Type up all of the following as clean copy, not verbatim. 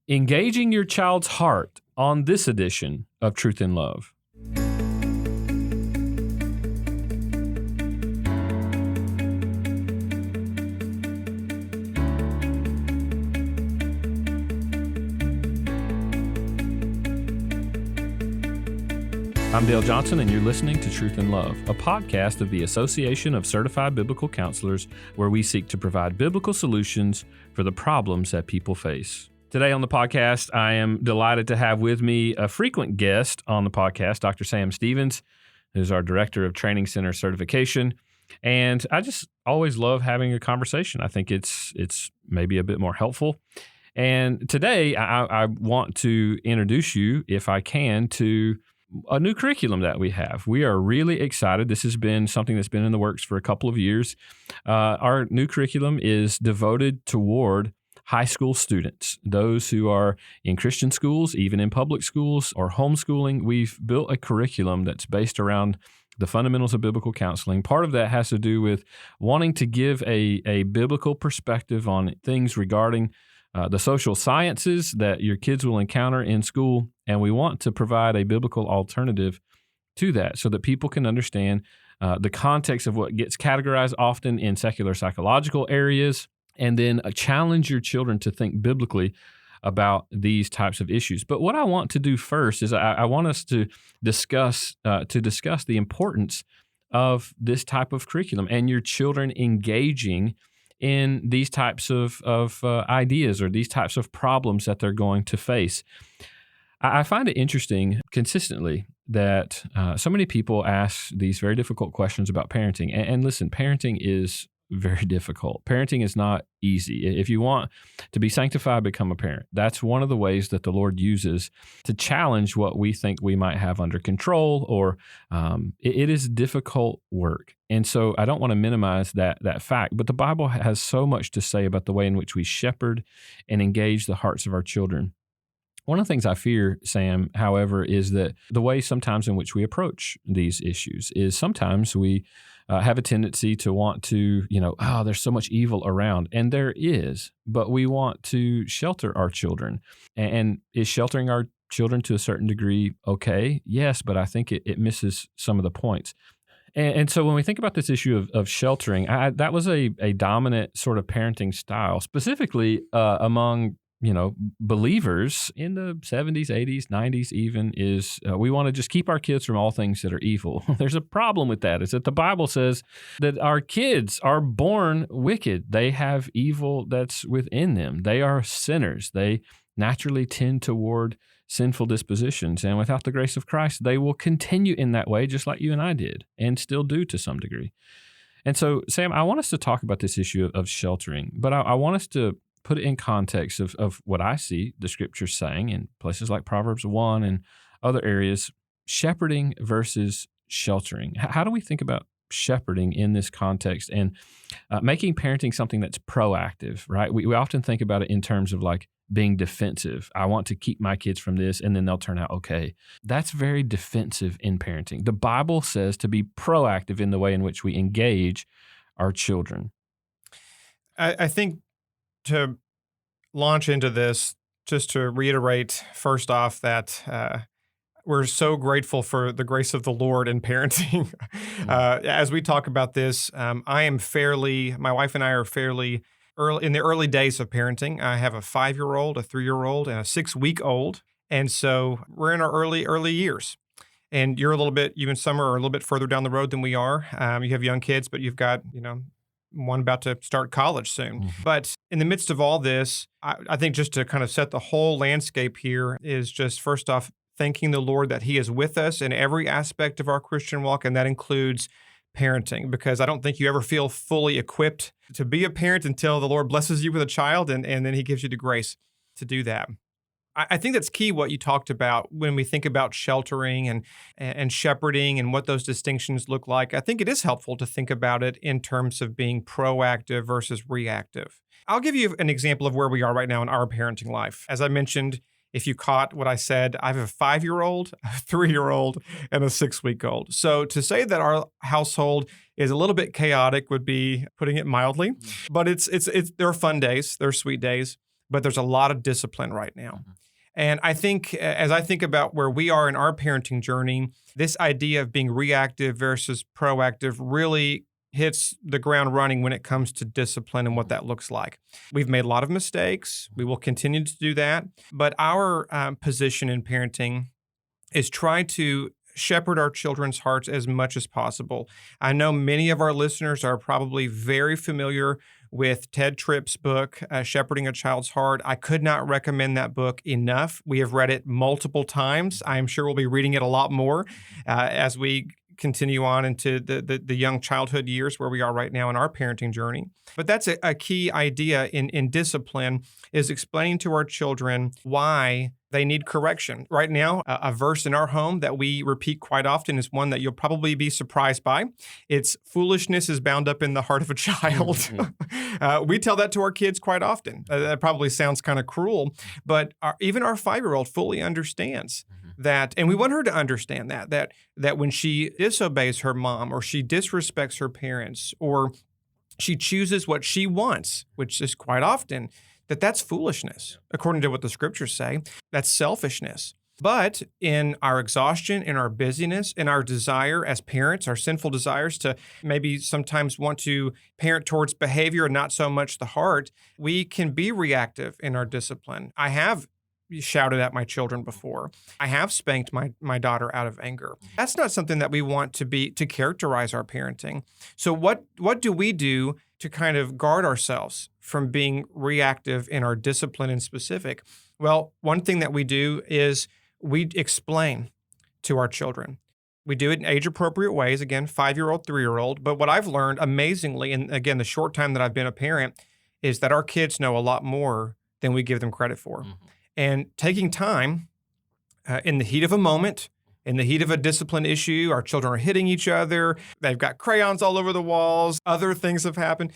engaging your child's heart on this edition of Truth in Love. I'm Dale Johnson, and you're listening to Truth in Love, a podcast of the Association of Certified Biblical Counselors, where we seek to provide biblical solutions for the problems that people face. Today on the podcast, I am delighted to have with me a frequent guest on the podcast, Dr. Sam Stevens, who's our Director of Training Center Certification. And I just always love having a conversation. I think it's maybe a bit more helpful. And today, I want to introduce you, if I can, to a new curriculum that we have. We are really excited. This has been something that's been in the works for a couple of years. Our new curriculum is devoted toward high school students, those who are in Christian schools, even in public schools or homeschooling. We've built a curriculum that's based around the fundamentals of biblical counseling. Part of that has to do with wanting to give a biblical perspective on things regarding the social sciences that your kids will encounter in school, and we want to provide a biblical alternative to that so that people can understand the context of what gets categorized often in secular psychological areas, and then challenge your children to think biblically about these types of issues. But what I want to do first is I want us to discuss the importance of this type of curriculum and your children engaging in these types of ideas or these types of problems that they're going to face. I find it interesting consistently that so many people ask these very difficult questions about parenting. And listen, parenting is very difficult. Parenting is not easy. If you want to be sanctified, become a parent. That's one of the ways that the Lord uses to challenge what we think we might have under control, or it is difficult work. And so I don't want to minimize that fact, but the Bible has so much to say about the way in which we shepherd and engage the hearts of our children. One of the things I fear, Sam, however, is that the way sometimes in which we approach these issues is sometimes we have a tendency to want to, there's so much evil around. And there is, but we want to shelter our children. And is sheltering our children to a certain degree okay? Yes, but I think it misses some of the points. And so when we think about this issue of sheltering, that was a dominant sort of parenting style, specifically among believers in the 70s, 80s, 90s even, is we want to just keep our kids from all things that are evil. There's a problem with that, is that the Bible says that our kids are born wicked. They have evil that's within them. They are sinners. They naturally tend toward sinful dispositions. And without the grace of Christ, they will continue in that way, just like you and I did, and still do to some degree. And so, Sam, I want us to talk about this issue of sheltering, but I want us to put it in context of what I see the scriptures saying in places like Proverbs 1 and other areas, shepherding versus sheltering. How do we think about shepherding in this context and making parenting something that's proactive, right? We often think about it in terms of like being defensive. I want to keep my kids from this, and then they'll turn out okay. That's very defensive in parenting. The Bible says to be proactive in the way in which we engage our children. I think to launch into this, just to reiterate first off that we're so grateful for the grace of the Lord in parenting. As we talk about this, my wife and I are fairly early in the early days of parenting. I have a 5-year-old, a 3-year-old, and a 6-week-old. And so we're in our early years. And you're you and Summer are a little bit further down the road than we are. You have young kids, but you've got, one about to start college soon. Mm-hmm. But in the midst of all this, I think just to kind of set the whole landscape here is just first off, thanking the Lord that He is with us in every aspect of our Christian walk, and that includes parenting, because I don't think you ever feel fully equipped to be a parent until the Lord blesses you with a child, and then He gives you the grace to do that. I think that's key what you talked about when we think about sheltering and shepherding and what those distinctions look like. I think it is helpful to think about it in terms of being proactive versus reactive. I'll give you an example of where we are right now in our parenting life. As I mentioned, if you caught what I said, I have a 5-year-old, a 3-year-old, and a 6-week-old. So to say that our household is a little bit chaotic would be putting it mildly, but it's there are fun days, there are sweet days. but there's a lot of discipline right now. And I think as I think about where we are in our parenting journey, this idea of being reactive versus proactive really hits the ground running when it comes to discipline and what that looks like. We've made a lot of mistakes. We will continue to do that. But our position in parenting is try to shepherd our children's hearts as much as possible. I know many of our listeners are probably very familiar with Ted Tripp's book, Shepherding a Child's Heart. I could not recommend that book enough. We have read it multiple times. I'm sure we'll be reading it a lot more as we continue on into the young childhood years where we are right now in our parenting journey. But that's a key idea in discipline, is explaining to our children why they need correction. Right now, a verse in our home that we repeat quite often is one that you'll probably be surprised by. It's foolishness is bound up in the heart of a child. We tell that to our kids quite often. That probably sounds kind of cruel, but even our 5-year-old fully understands that, and we want her to understand that when she disobeys her mom, or she disrespects her parents, or she chooses what she wants, which is quite often, that's foolishness, according to what the scriptures say. That's selfishness. But in our exhaustion, in our busyness, in our desire as parents, our sinful desires to maybe sometimes want to parent towards behavior and not so much the heart, we can be reactive in our discipline. I have shouted at my children before. I have spanked my daughter out of anger. That's not something that we want to characterize our parenting. So what do we do to kind of guard ourselves from being reactive in our discipline in specific? Well, one thing that we do is we explain to our children. We do it in age-appropriate ways, again, 5-year-old, 3-year-old. But what I've learned amazingly, and again, the short time that I've been a parent, is that our kids know a lot more than we give them credit for. And taking time in the heat of a moment, in the heat of a discipline issue, our children are hitting each other, they've got crayons all over the walls, other things have happened.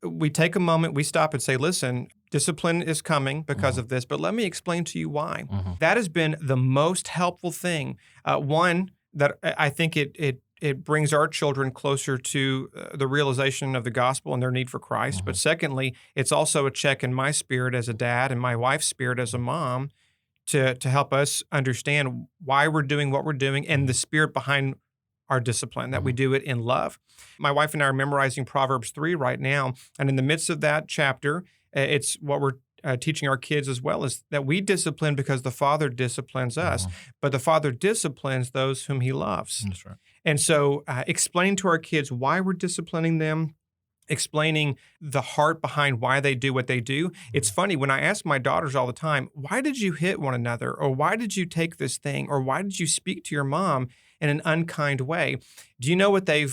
We take a moment, we stop and say, listen, discipline is coming because of this, but let me explain to you why. That has been the most helpful thing. One, that I think it brings our children closer to the realization of the gospel and their need for Christ. But secondly, it's also a check in my spirit as a dad and my wife's spirit as a mom to help us understand why we're doing what we're doing and the spirit behind our discipline, that we do it in love. My wife and I are memorizing Proverbs 3 right now. And in the midst of that chapter, it's what we're teaching our kids as well, is that we discipline because the Father disciplines us, but the Father disciplines those whom He loves. That's right. And so explaining to our kids why we're disciplining them, explaining the heart behind why they do what they do. It's funny, when I ask my daughters all the time, why did you hit one another? Or why did you take this thing? Or why did you speak to your mom in an unkind way? Do you know what they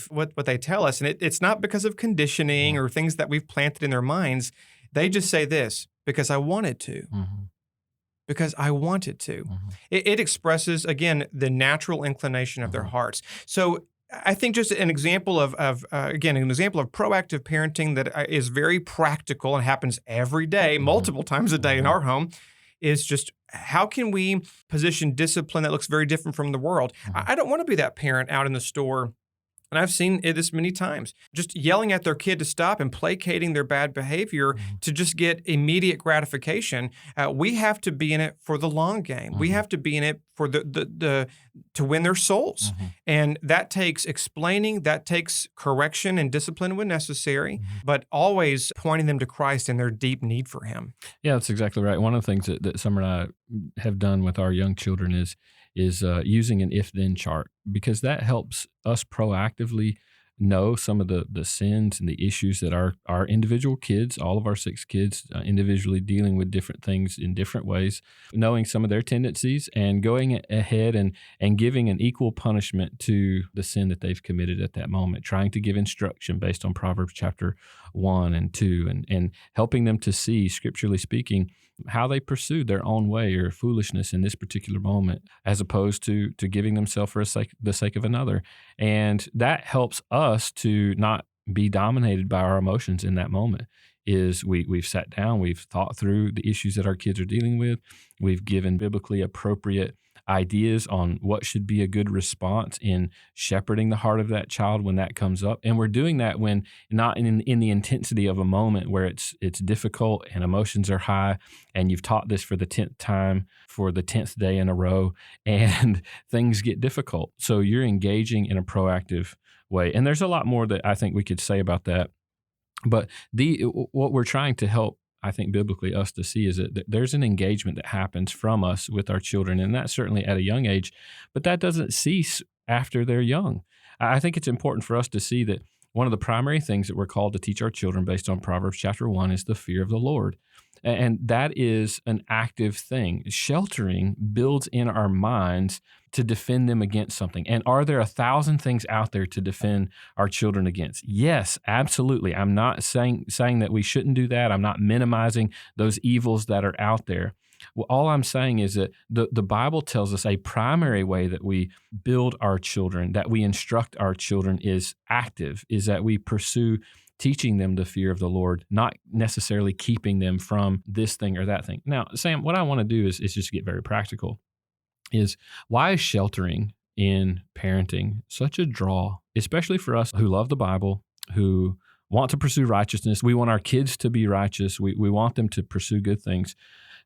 tell us? And it's not because of conditioning or things that we've planted in their minds. They just say this, because I wanted to. Because I wanted to. It expresses, again, the natural inclination of their hearts. So I think just an example of proactive parenting that is very practical and happens every day, multiple times a day in our home, is just how can we position discipline that looks very different from the world? I don't want to be that parent out in the store, and I've seen this many times, just yelling at their kid to stop and placating their bad behavior to just get immediate gratification. We have to be in it for the long game. We have to be in it for to win their souls. And that takes explaining, that takes correction and discipline when necessary, but always pointing them to Christ and their deep need for Him. Yeah, that's exactly right. One of the things that Summer and I have done with our young children is using an if-then chart, because that helps us proactively know some of the sins and the issues that our individual kids, all of our 6 kids, individually dealing with different things in different ways, knowing some of their tendencies and going ahead and giving an equal punishment to the sin that they've committed at that moment, trying to give instruction based on Proverbs chapter 1 and 2, and helping them to see, scripturally speaking, how they pursued their own way or foolishness in this particular moment, as opposed to giving themselves for the sake of another. And that helps us to not be dominated by our emotions in that moment. Is we've sat down, we've thought through the issues that our kids are dealing with, we've given biblically appropriate ideas on what should be a good response in shepherding the heart of that child when that comes up. And we're doing that when not in the intensity of a moment where it's difficult and emotions are high, and you've taught this for the 10th time for the 10th day in a row, and things get difficult. So you're engaging in a proactive way. And there's a lot more that I think we could say about that. But what we're trying to help, I think, biblically us to see is that there's an engagement that happens from us with our children, and that's certainly at a young age, but that doesn't cease after they're young. I think it's important for us to see that one of the primary things that we're called to teach our children based on Proverbs chapter 1 is the fear of the Lord. And that is an active thing. Sheltering builds in our minds to defend them against something. And are there 1,000 things out there to defend our children against? Yes, absolutely. I'm not saying that we shouldn't do that. I'm not minimizing those evils that are out there. Well, all I'm saying is that the Bible tells us a primary way that we build our children, that we instruct our children is active, is that we pursue teaching them the fear of the Lord, not necessarily keeping them from this thing or that thing. Now, Sam, what I want to do is just get very practical. Is why is sheltering in parenting such a draw, especially for us who love the Bible, who want to pursue righteousness? We want our kids to be righteous. We want them to pursue good things.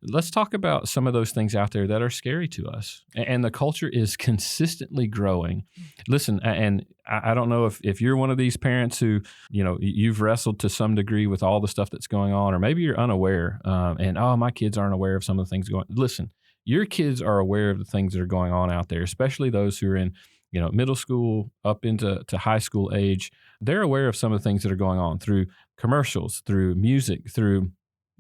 Let's talk about some of those things out there that are scary to us. And the culture is consistently growing. Listen, and I don't know if you're one of these parents who, you've wrestled to some degree with all the stuff that's going on, or maybe you're unaware and, my kids aren't aware of some of the things going on. Listen, your kids are aware of the things that are going on out there, especially those who are in, middle school up into high school age. They're aware of some of the things that are going on through commercials, through music, through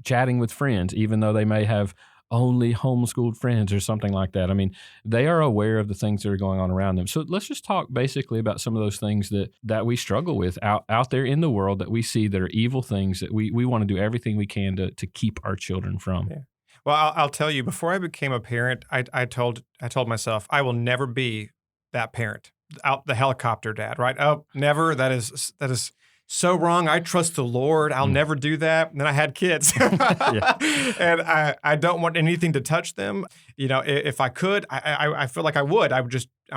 chatting with friends, even though they may have only homeschooled friends or something like that. I mean, they are aware of the things that are going on around them. So let's just talk basically about some of those things that we struggle with out there in the world that we see that are evil things that we want to do everything we can to keep our children from. Yeah. Well, I'll tell you, before I became a parent, I told myself I will never be that parent, out the helicopter dad, right? Oh, never. That is so wrong. I trust the Lord. I'll never do that. And then I had kids. And I don't want anything to touch them. If I could, I feel like I would. I'm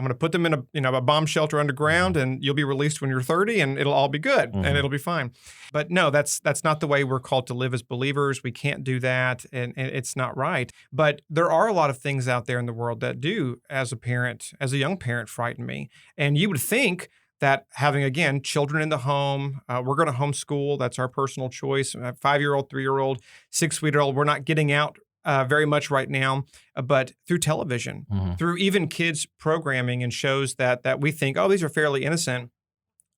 going to put them in a bomb shelter underground, and you'll be released when you're 30, and it'll all be good, and it'll be fine. But no, that's not the way we're called to live as believers. We can't do that, and it's not right. But there are a lot of things out there in the world that do, as a young parent, frighten me. And you would think that having, again, children in the home, we're going to homeschool. That's our personal choice. 5-year-old, 3-year-old, 6-week-old, we're not getting out very much right now, but through television, through even kids programming and shows that we think, these are fairly innocent.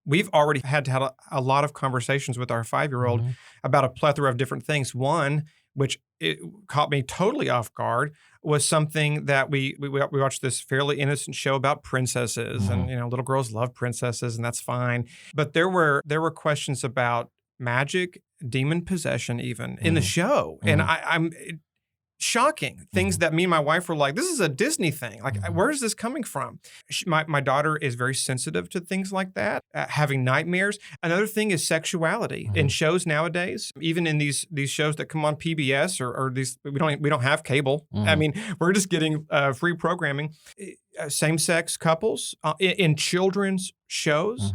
We've already had to have a lot of conversations with our 5-year-old about a plethora of different things. One, which it caught me totally off guard, was something that we watched this fairly innocent show about princesses, and little girls love princesses, and that's fine. But there were questions about magic, demon possession, even in the show, and I'm shocking things that me and my wife were like, this is a Disney thing. Like, where is this coming from? My daughter is very sensitive to things like that, having nightmares. Another thing is sexuality in shows nowadays, even in these shows that come on PBS or these, we don't have cable. I mean, we're just getting free programming. Same-sex couples in children's shows.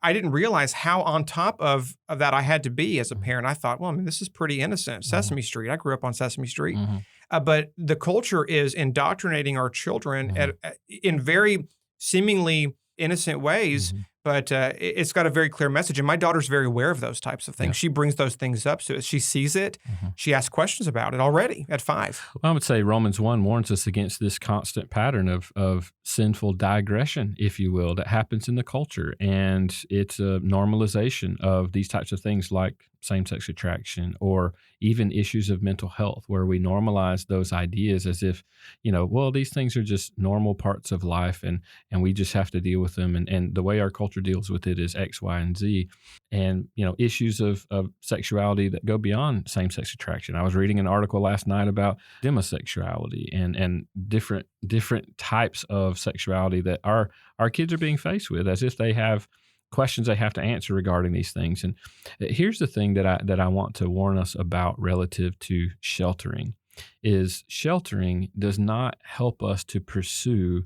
I didn't realize how on top of that I had to be as a parent. I thought, this is pretty innocent. Sesame Street. I grew up on Sesame Street. But the culture is indoctrinating our children in very seemingly innocent ways, but it's got a very clear message. And my daughter's very aware of those types of things. Yeah. She brings those things up. So she sees it. She asks questions about it already at 5. Well, I would say Romans 1 warns us against this constant pattern of sinful digression, if you will, that happens in the culture. And it's a normalization of these types of things like same-sex attraction or even issues of mental health, where we normalize those ideas as if, these things are just normal parts of life and we just have to deal with them. And the way our culture deals with it is X, Y, and Z. And, issues of sexuality that go beyond same-sex attraction. I was reading an article last night about demisexuality and different types of sexuality that our kids are being faced with, as if they have questions they have to answer regarding these things. And here's the thing that I want to warn us about relative to sheltering. is sheltering does not help us to pursue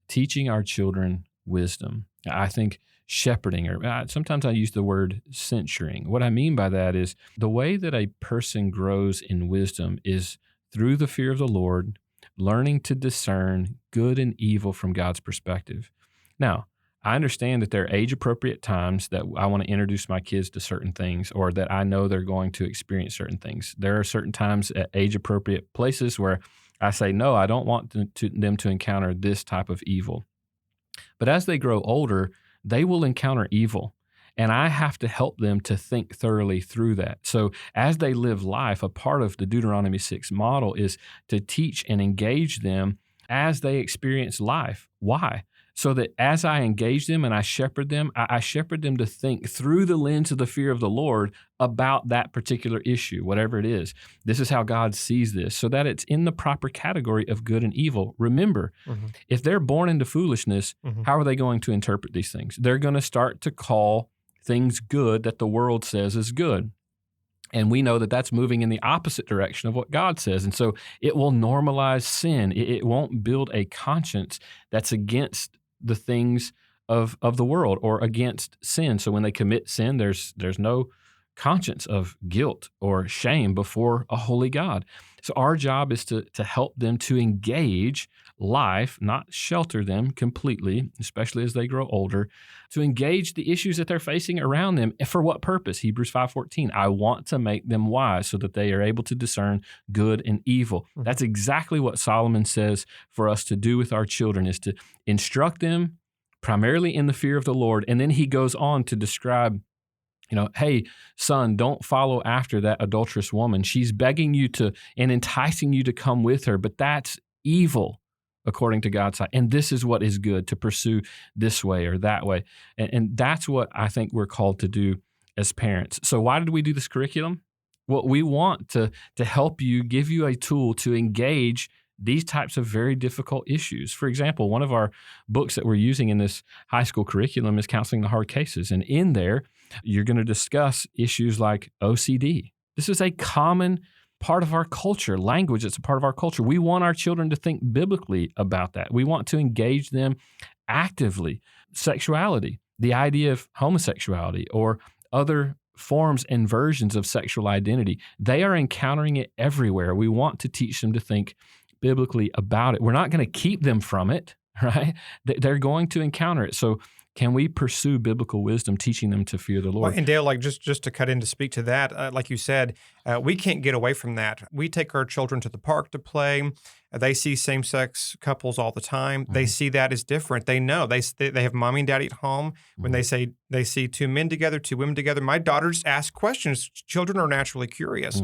teaching our children wisdom. I think shepherding, or sometimes I use the word censuring. What I mean by that is the way that a person grows in wisdom is through the fear of the Lord, learning to discern good and evil from God's perspective. Now, I understand that there are age appropriate times that I want to introduce my kids to certain things, or that I know they're going to experience certain things. There are certain times at age appropriate places where I say, no, I don't want them to encounter this type of evil. But as they grow older, they will encounter evil. And I have to help them to think thoroughly through that. So as they live life, a part of the Deuteronomy 6 model is to teach and engage them as they experience life. Why? So that as I engage them and I shepherd them, I shepherd them to think through the lens of the fear of the Lord about that particular issue, whatever it is. This is how God sees this, so that it's in the proper category of good and evil. Remember, if they're born into foolishness, how are they going to interpret these things? They're going to start to call things good that the world says is good. And we know that that's moving in the opposite direction of what God says. And so it will normalize sin. It won't build a conscience that's against the things of the world or against sin. So when they commit sin, there's no conscience of guilt or shame before a holy God. So our job is to help them to engage life, not shelter them completely, especially as they grow older, to engage the issues that they're facing around them. For what purpose? Hebrews 5:14, I want to make them wise so that they are able to discern good and evil. That's exactly what Solomon says for us to do with our children, is to instruct them primarily in the fear of the Lord. And then he goes on to describe, hey, son, don't follow after that adulterous woman. She's begging you to and enticing you to come with her, but that's evil according to God's sight. And this is what is good, to pursue this way or that way. And that's what I think we're called to do as parents. So why did we do this curriculum? Well, we want to help you, give you a tool to engage these types of very difficult issues. For example, one of our books that we're using in this high school curriculum is Counseling the Hard Cases. And in there, you're going to discuss issues like OCD. This is a common part of our culture, language that's a part of our culture. We want our children to think biblically about that. We want to engage them actively. Sexuality, the idea of homosexuality or other forms and versions of sexual identity, they are encountering it everywhere. We want to teach them to think biblically about it. We're not going to keep them from it, right? They're going to encounter it. So can we pursue biblical wisdom, teaching them to fear the Lord? Well, and Dale, just to cut in to speak to that, like you said, we can't get away from that. We take our children to the park to play. They see same-sex couples all the time. They see that as different. They know. They have mommy and daddy at home. When they see two men together, two women together, my daughters ask questions. Children are naturally curious.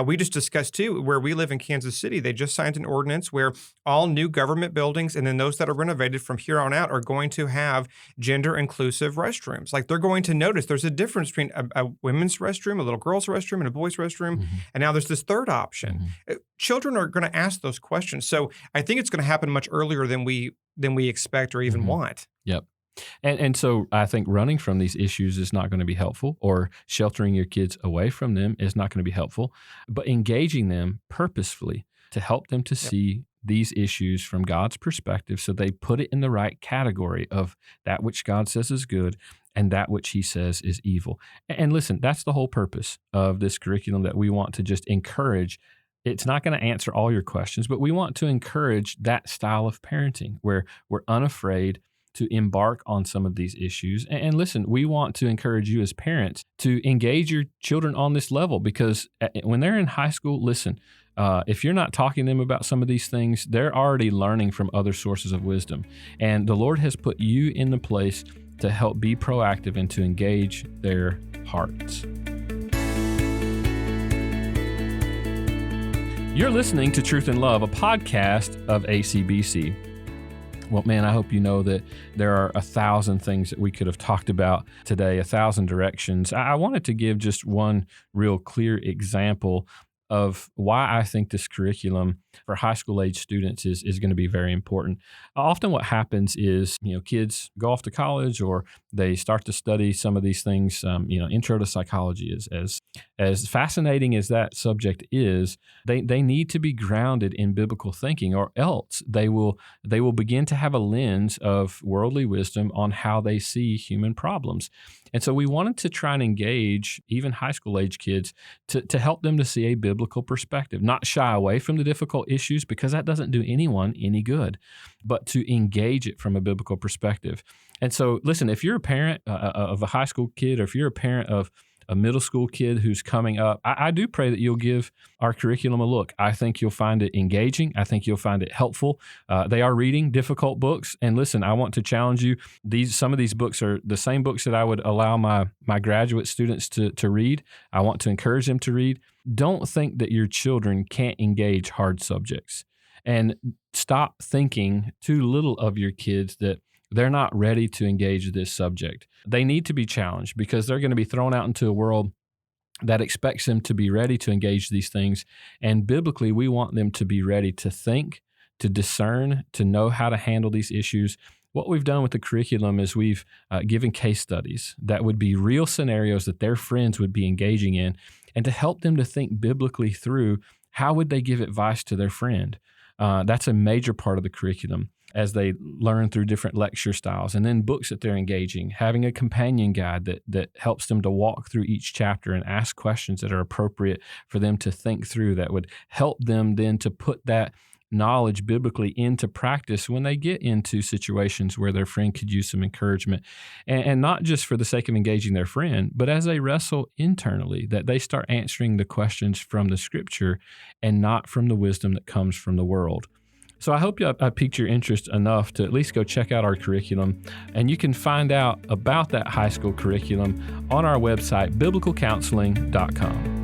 We just discussed, too, where we live in Kansas City, they just signed an ordinance where all new government buildings and then those that are renovated from here on out are going to have gender-inclusive restrooms. Like, they're going to notice there's a difference between a women's restroom, a little girl's restroom, and a boy's restroom. And now there's this third option. Children are going to ask those questions. So I think it's going to happen much earlier than we expect or even want. Yep. And so I think running from these issues is not going to be helpful, or sheltering your kids away from them is not going to be helpful, but engaging them purposefully to help them to see these issues from God's perspective, so they put it in the right category of that which God says is good and that which he says is evil. And listen, that's the whole purpose of this curriculum, that we want to just encourage. It's not going to answer all your questions, but we want to encourage that style of parenting where we're unafraid to embark on some of these issues. And listen, we want to encourage you as parents to engage your children on this level, because when they're in high school, listen, if you're not talking to them about some of these things, they're already learning from other sources of wisdom. And the Lord has put you in the place to help be proactive and to engage their hearts. You're listening to Truth and Love, a podcast of ACBC. Well, man, I hope you know that there are 1,000 things that we could have talked about today, 1,000 directions. I wanted to give just one real clear example of why I think this curriculum for high school age students is going to be very important. Often what happens is, kids go off to college or they start to study some of these things. Intro to psychology is as fascinating as that subject is. They need to be grounded in biblical thinking, or else they will begin to have a lens of worldly wisdom on how they see human problems. And so we wanted to try and engage even high school age kids to help them to see a biblical perspective, not shy away from the difficult issues, because that doesn't do anyone any good, but to engage it from a biblical perspective. And so, listen, if you're a parent of a high school kid, or if you're a parent of a middle school kid who's coming up, I do pray that you'll give our curriculum a look. I think you'll find it engaging. I think you'll find it helpful. They are reading difficult books. And listen, I want to challenge you. Some of these books are the same books that I would allow my graduate students to read. I want to encourage them to read. Don't think that your children can't engage hard subjects. And stop thinking too little of your kids that they're not ready to engage this subject. They need to be challenged, because they're going to be thrown out into a world that expects them to be ready to engage these things. And biblically, we want them to be ready to think, to discern, to know how to handle these issues. What we've done with the curriculum is we've given case studies that would be real scenarios that their friends would be engaging in, and to help them to think biblically through how would they give advice to their friend. That's a major part of the curriculum as they learn through different lecture styles, and then books that they're engaging, having a companion guide that helps them to walk through each chapter and ask questions that are appropriate for them to think through, that would help them then to put that knowledge biblically into practice when they get into situations where their friend could use some encouragement. And not just for the sake of engaging their friend, but as they wrestle internally, that they start answering the questions from the scripture and not from the wisdom that comes from the world. So I hope I piqued your interest enough to at least go check out our curriculum. And you can find out about that high school curriculum on our website, biblicalcounseling.com.